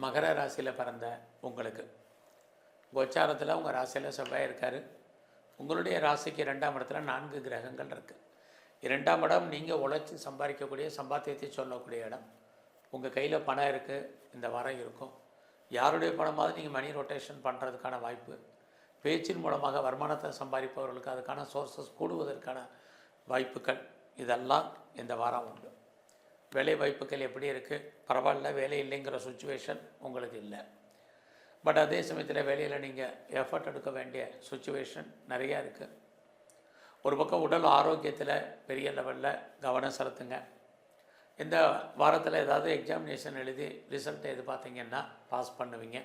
மகர ராசியில் பிறந்த உங்களுக்கு கோச்சாரத்தில் உங்கள் ராசியில் செவ்வாய் இருக்கார். உங்களுடைய ராசிக்கு 2ஆம் இடத்துல 4 கிரகங்கள் இருக்குது. 2ஆம் இடம் நீங்கள் உழைச்சி சம்பாதிக்கக்கூடிய சம்பாத்தியத்தை சொல்லக்கூடிய இடம். உங்கள் கையில் பணம் இருக்குது, இந்த வாரம் இருக்கும். யாருடைய பணமாவது நீங்கள் மணி ரொட்டேஷன் பண்ணுறதுக்கான வாய்ப்பு, பேச்சின் மூலமாக வருமானத்தை சம்பாதிப்பவர்களுக்கு அதுக்கான சோர்ஸஸ் கூடுவதற்கான வாய்ப்புகள் இதெல்லாம் இந்த வாரம் உண்டு. வேலை வாய்ப்புகள் எப்படி இருக்குது? பரவாயில்ல, வேலை இல்லைங்கிற சுச்சுவேஷன் உங்களுக்கு இல்லை. பட் அதே சமயத்தில் வேலையில் நீங்கள் எஃபர்ட் எடுக்க வேண்டிய சுச்சுவேஷன் நிறையா இருக்குது. ஒரு பக்கம் உடல் ஆரோக்கியத்தில் பெரிய லெவலில் கவனம் செலுத்துங்க. இந்த வாரத்தில் ஏதாவது எக்ஸாமினேஷன் எழுதி ரிசல்ட்டை எதிர்பார்த்தீங்கன்னா பாஸ் பண்ணுவீங்க.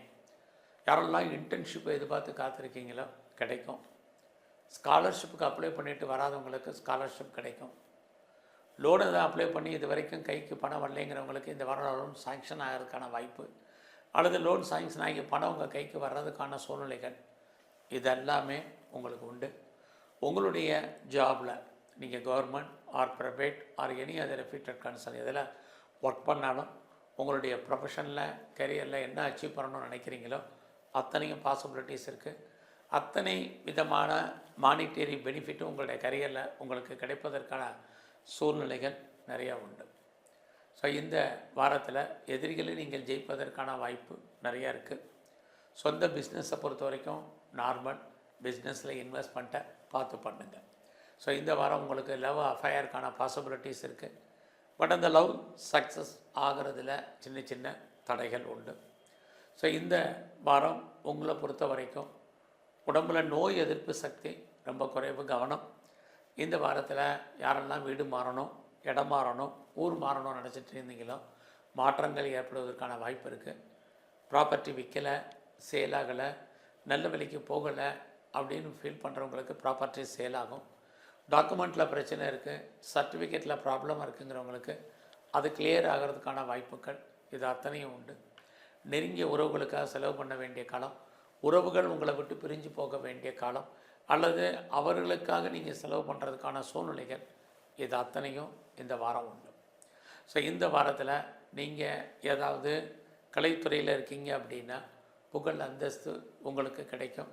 யாரெல்லாம் இன்டர்ன்ஷிப்பை எதிர்பார்த்து காத்திருக்கீங்களோ கிடைக்கும். ஸ்காலர்ஷிப்புக்கு அப்ளை பண்ணிவிட்டு வராதவங்களுக்கு ஸ்காலர்ஷிப் கிடைக்கும். லோன் எதாவது அப்ளை பண்ணி இது வரைக்கும் கைக்கு பணம் வரலைங்கிறவங்களுக்கு இந்த வாரம் லோன் சாங்ஷன் ஆகிறதுக்கான வாய்ப்பு, அல்லது லோன் சாங்ஷன் ஆகி பணம் உங்கள் கைக்கு வர்றதுக்கான சூழ்நிலைகள் இதெல்லாமே உங்களுக்கு உண்டு. உங்களுடைய ஜாபில் நீங்கள் government R private or any other reputed concern இதில் ஒர்க் பண்ணாலும் உங்களுடைய ப்ரொஃபஷனில் கெரியரில் என்ன அச்சீவ் பண்ணணும்னு நினைக்கிறீங்களோ அத்தனையும் பாசிபிலிட்டிஸ் இருக்குது. அத்தனை விதமான மானிட்டரி பெனிஃபிட்டும் உங்களுடைய கரியரில் உங்களுக்கு கிடைப்பதற்கான சூழ்நிலைகள் நிறையா உண்டு. ஸோ இந்த வாரத்தில் எதிரிகளை நீங்கள் ஜெயிப்பதற்கான வாய்ப்பு நிறையா இருக்குது. சொந்த பிஸ்னஸை பொறுத்த வரைக்கும் நார்மல் பிஸ்னஸில் இன்வெஸ்ட்மெண்ட்டை பார்த்து பண்ணுங்கள். ஸோ இந்த வாரம் உங்களுக்கு லவ் அஃபயருக்கான பாசிபிலிட்டிஸ் இருக்குது. பட் அந்த லவ் சக்ஸஸ் ஆகிறதுல சின்ன சின்ன தடைகள் உண்டு. ஸோ இந்த வாரம் உங்களை பொறுத்த வரைக்கும் உடம்பில் நோய் எதிர்ப்பு சக்தி ரொம்ப குறைவு, கவனம். இந்த வாரத்தில் யாரெல்லாம் வீடு மாறணும், இடம் மாறணும், ஊர் மாறணும்னு நினச்சிட்டு இருந்தீங்களோ மாற்றங்கள் ஏற்படுவதற்கான வாய்ப்பு இருக்குது. ப்ராப்பர்ட்டி விற்கலை, சேல் ஆகலை, நல்ல விலைக்கு போகலை அப்படின்னு ஃபீல் பண்ணுறவங்களுக்கு ப்ராப்பர்ட்டி சேல் ஆகும். டாக்குமெண்ட்டில் பிரச்சனை இருக்குது, சர்டிஃபிகேட்டில் ப்ராப்ளம் இருக்குங்கிறவங்களுக்கு அது கிளியர் ஆகிறதுக்கான வாய்ப்புகள் இது அத்தனையும் உண்டு. நெருங்கிய உறவுகளுக்காக செலவு பண்ண வேண்டிய காலம், உறவுகள் உங்களை விட்டு பிரிஞ்சு போக வேண்டிய காலம், அல்லது அவர்களுக்காக நீங்கள் செலவு பண்ணுறதுக்கான சூழ்நிலைகள் இது அத்தனையும் இந்த வாரம் உண்டு. ஸோ இந்த வாரத்தில் நீங்கள் ஏதாவது கலைத்துறையில் இருக்கீங்க அப்படின்னா புகழ் அந்தஸ்து உங்களுக்கு கிடைக்கும்.